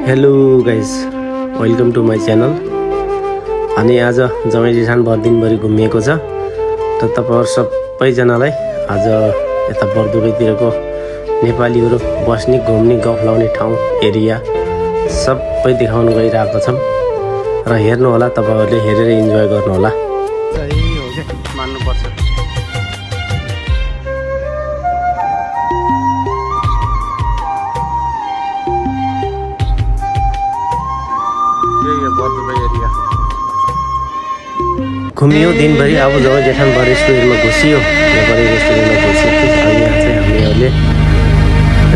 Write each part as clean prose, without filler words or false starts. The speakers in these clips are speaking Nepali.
Hello guys, welcome to my channel. अनि आज जमाई जेठान भर दिनभरि घुमिएको छ त तपाईहरु सबैजनालाई आज यता बर्दुबैतिरको नेपालीहरु बस्ने घुम्ने गफ लाउने ठाउँ एरिया सबै देखाउन गइरहेको छौं र हेर्नु होला, तपाईहरुले हेरेर इन्जोय गर्नु होला। सही हो के मान्नु पर्छ। घुमियो दिनभरि। अब जमाई जेठान भर रेस्टुरेन्टमा घुसियो, नेपाली रेस्टुरेन्टमा घुसियो। अनि यहाँ चाहिँ हामीहरूले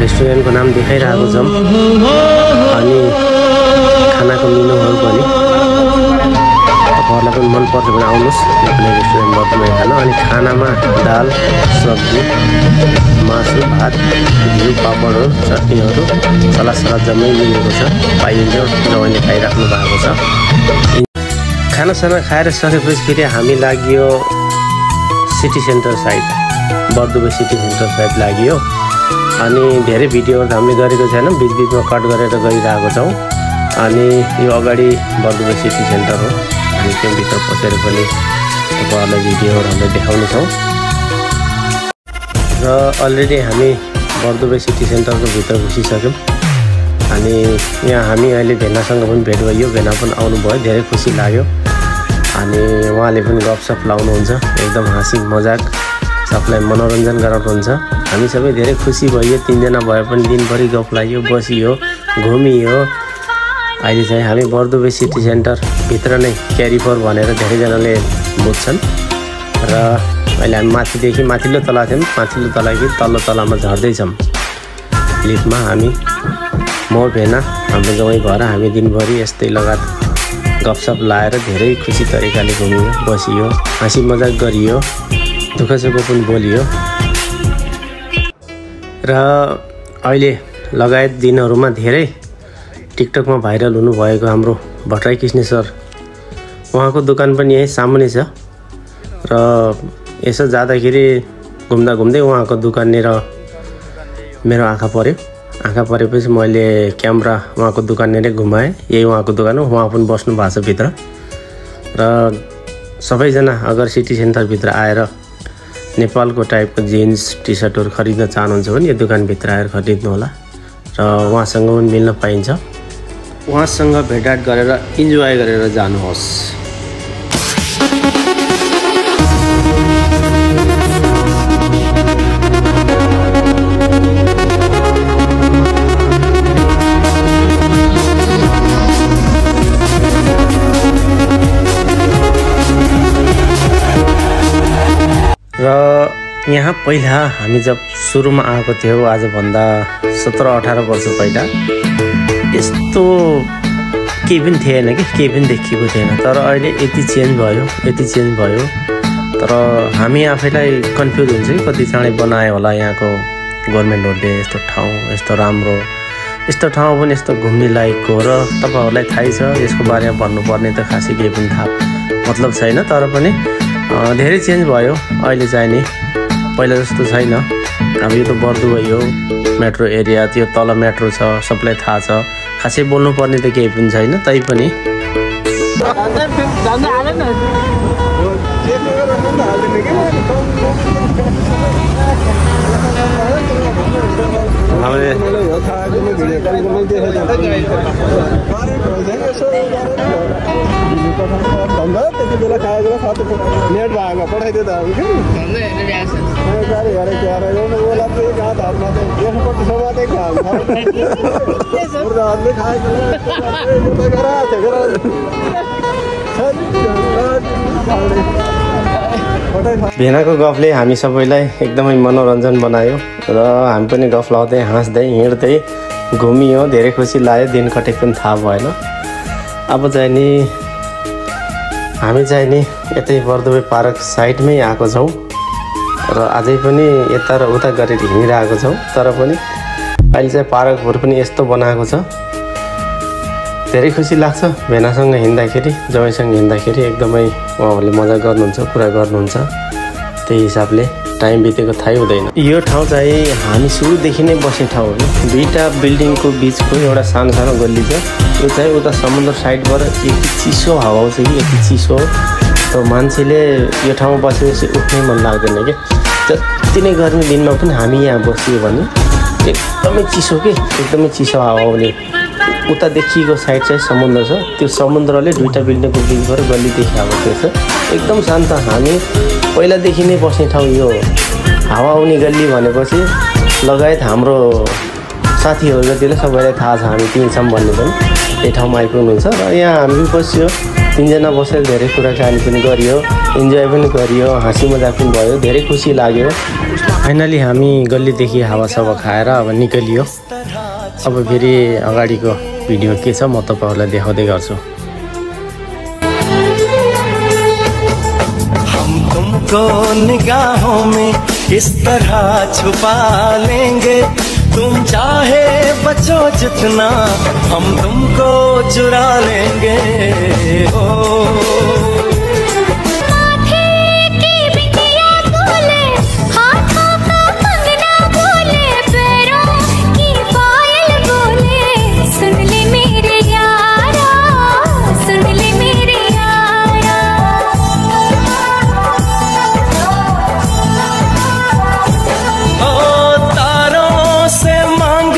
रेस्टुरेन्टको नाम देखाइरहेको छौँ अनि खानाको मेनुहरू पनि तपाईँहरूलाई पनि मनपर्छ भने आउनुहोस् नेपाली रेस्टुरेन्टमा तपाईँ खान। अनि खानामा दाल, सब्जी, मासु, भात, घिउ, पापडहरू, चटनीहरू, सलाद जम्मै मिलेको छ, पाइन्छ। जमाईले खाइराख्नु भएको छ। खानासाना खाएर सकेपछि फेरि हामी लाग्यो सिटी सेन्टर साइड, बर्दुबे सिटी सेन्टर साइड लाग्यो। अनि धेरै भिडियोहरू त हामीले गरेको छैन, बिचबिचमा कट गरेर गइरहेको छौँ। अनि यो अगाडि बर्दुबे सिटी सेन्टर हो, हामी त्यो भित्र पसेर पनि तपाईँहरूलाई भिडियोहरू हामीले देखाउनेछौँ। र अलरेडी हामी बर्दुबे सिटी सेन्टरको भित्र घुसिसक्यौँ। अनि यहाँ हामी अहिले भेनासँग पनि भेट भयो, भेना पनि आउनुभयो, धेरै खुसी लाग्यो। अनि उहाँले पनि गफसफ लाउनुहुन्छ, एकदम हाँसी मजाक सबलाई मनोरञ्जन गराउनुहुन्छ। हामी सबै धेरै खुसी भयो, तीनजना भए पनि दिनभरि गफ लाग्यो, बसियो, घुमियो। अहिले चाहिँ हामी बर्दुबे सिटी सेन्टर भित्र नै क्यारी फोर भनेर धेरैजनाले बुझ्छन्। र अहिले हामी माथिदेखि माथिल्लो तला थियौँ, माथिल्लो तलादेखि तल्लो तलामा झर्दैछौँ लिफ्टमा। हामी म भेना हाम्रो जमाई भएर हामी दिनभरि यस्तै लगात गफसप लाएर धेरै खुसी तरिकाले घुमियो, बसियो, हाँसी मजाक गरियो, दुःख सुख पनि बोलियो। र अहिले लगायत दिनहरूमा धेरै टिकटकमा भाइरल हुनुभएको हाम्रो भट्टराई कृष्ण सर, उहाँको दोकान पनि यही सामुन्ने छ। र यसो जाँदाखेरि घुम्दा घुम्दै उहाँको दोकाननिर मेरो आँखा पर्यो। आँखा परेपछि मैले क्यामेरा उहाँको दोकाननिरै घुमाएँ। यही उहाँको दोकान हो, उहाँ पनि बस्नु भएको छ भित्र। र सबैजना अगर सिटी सेन्टरभित्र आएर नेपालको टाइपको जिन्स टी सर्टहरू खरिद्न चाहनुहुन्छ भने यो दोकानभित्र आएर खरिद्नु होला। र उहाँसँग पनि मिल्न पाइन्छ। उहाँसँग भेटघाट गरेर इन्जोय गरेर जानुहोस्। र यहाँ पहिला हामी जब सुरुमा आएको थियौँ, आजभन्दा 17-18 वर्ष पहिला यस्तो केही पनि थिएन कि, केही पनि देखिएको थिएन। तर अहिले यति चेन्ज भयो। तर हामी आफैलाई कन्फ्युज हुन्छ कि कति चाँडै बनायो होला यहाँको गभर्मेन्टहरूले यस्तो ठाउँ, यस्तो राम्रो, यस्तो ठाउँ पनि यस्तो घुम्ने लायकको। र तपाईँहरूलाई थाहै छ, यसको बारेमा भन्नुपर्ने त खासै केही पनि थाहा मतलब छैन। तर पनि धेरै चेन्ज भयो अहिले चाहिँ नि, पहिला जस्तो छैन। अब यो त बर्दुबे हो, मेट्रो एरिया, त्यो तल मेट्रो छ, सबलाई थाहा छ। खासै बोल्नुपर्ने त केही पनि छैन। तैपनि भेनाको गफले हामी सबैलाई एकदमै मनोरञ्जन बनायो। र हामी पनि गफ लाउँदै हाँस्दै हिँड्दै घुमियो, धेरै खुसी लाग्यो। दिन कटेको पनि थाहा भएन। अब चाहिँ नि हामी चाहिँ नि यतै बर्दुबे पार्क साइडमै आएको छौँ र अझै पनि यता र उता गरेर हिँडिरहेको छौँ। तर पनि अहिले चाहिँ पार्कहरू पनि यस्तो बनाएको छ, धेरै खुसी लाग्छ। भेनासँग हिँड्दाखेरि, जमाईसँग हिँड्दाखेरि एकदमै उहाँहरूले मजा गर्नुहुन्छ, कुरा गर्नुहुन्छ। त्यही हिसाबले टाइम बितेको थाहै हुँदैन। यो ठाउँ चाहिँ हामी सुरुदेखि नै बस्ने ठाउँ हो। दुईटा बिल्डिङको बिचको एउटा सानो सानो गल्ली छ। यो चाहिँ उता समुद्र साइडबाट यति चिसो हावा आउँछ कि यति चिसो हो मान्छेले यो ठाउँमा बसेपछि उठ्नै मन लाग्दैन क्या। जति नै गर्मी दिनमा पनि हामी यहाँ बसियो भने एकदमै चिसो के एकदमै चिसो हावा आउने। उता देखिएको साइड चाहिँ समुद्र छ। त्यो समुद्रले दुईटा बिल्डिङको बिचबाट गल्ली देखिएको छ। एकदम शान्त। हामी पहिलादेखि नै बस्ने ठाउँ यो हो। हावा आउने गल्ली भनेपछि लगायत हाम्रो साथीहरू जतिले सबैलाई थाहा छ हामी त्यहीँ छौँ भन्ने पनि त्यही ठाउँमा आइपुग्नुहुन्छ। र यहाँ हामी बस्यो, तिनजना बसेर धेरै कुराकानी पनि गरियो, इन्जोय पनि गरियो, हाँसी मजाक पनि भयो, धेरै खुसी लाग्यो। फाइनली हामी गल्लीदेखि हावासावा खाएर अब निक्लियो। अब फेरि अगाडिको भिडियो के छ म तपाईँहरूलाई देखाउँदै गर्छु। हम तुमको निगाहों में किस तरह छुपा लेंगे, तुम चाहे बचो जितना हम तुमको चुरा लेंगे। ओ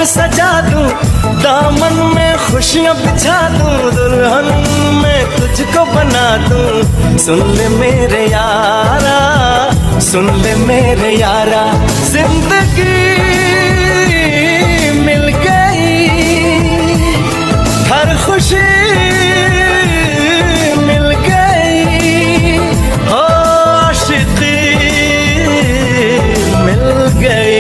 सजा दूं दामन में खुशियां बिछा दूं, दुल्हन में तुझको बना दूं। सुन ले मेरे यारा, सुन ले मेरे यारा, जिंदगी मिल गई, हर खुशी मिल गई, हो आशिकी मिल गई।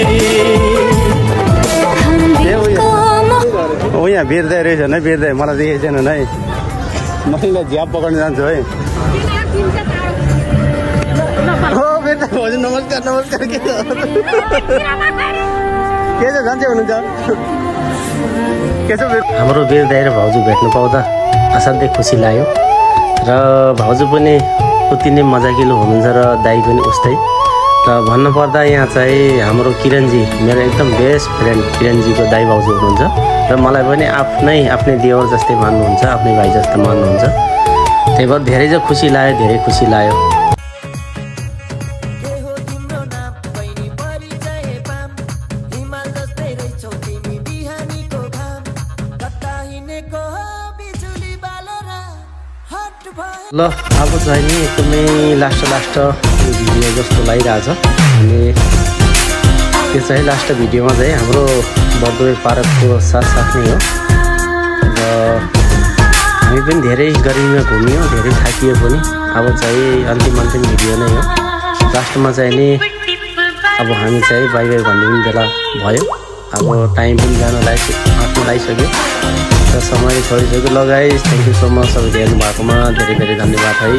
ओ यहाँ बेर्दै रहेछ है, बेर्दै मलाई देखेको छैन है। मैले झ्याप पकाउन जान्छु है। हो बेर्दै हजुर नमस्कार नमस्कार। के छ जान्छ हुनुहुन्छ के छ? हाम्रो बेर्दै र भाउजू भेट्नु पाउँदा असाध्यै खुसी लाग्यो। र भाउजू पनि उति नै मजाकिलो हुनुहुन्छ र दाइ पनि उस्तै। र भन्नुपर्दा यहाँ चाहिँ हाम्रो किरणजी, मेरो एकदम बेस्ट फ्रेन्ड किरणजीको दाइ भाउजू हुनुहुन्छ र मलाई पनि आफ्नै देवर जस्तै मान्नुहुन्छ, आफ्नै भाइ जस्तो मान्नुहुन्छ। त्यही भएर धेरै चाहिँ खुसी लाग्यो, धेरै खुसी लाग्यो। ल अब चाहिँ नि एकदमै लास्ट भिडियो जस्तो लागिरहेछ। अनि त्यो चाहिँ लास्ट भिडियोमा चाहिँ हाम्रो बर्दुवे पार्कको साथ नै हो। र हामी पनि धेरै गर्मीमा घुम्यौँ, धेरै थाकियो पनि। अब चाहिँ अन्तिम भिडियो नै हो। लास्टमा चाहिँ नि अब हामी चाहिँ बाई बाई भन्ने पनि बेला भयो। अब टाइम पनि आफ्नो लागिसक्यो र समय छोडिसक्यो। ल guys, thank you so much सबैले हेर्नु भएकोमा धेरै धेरै धन्यवाद है।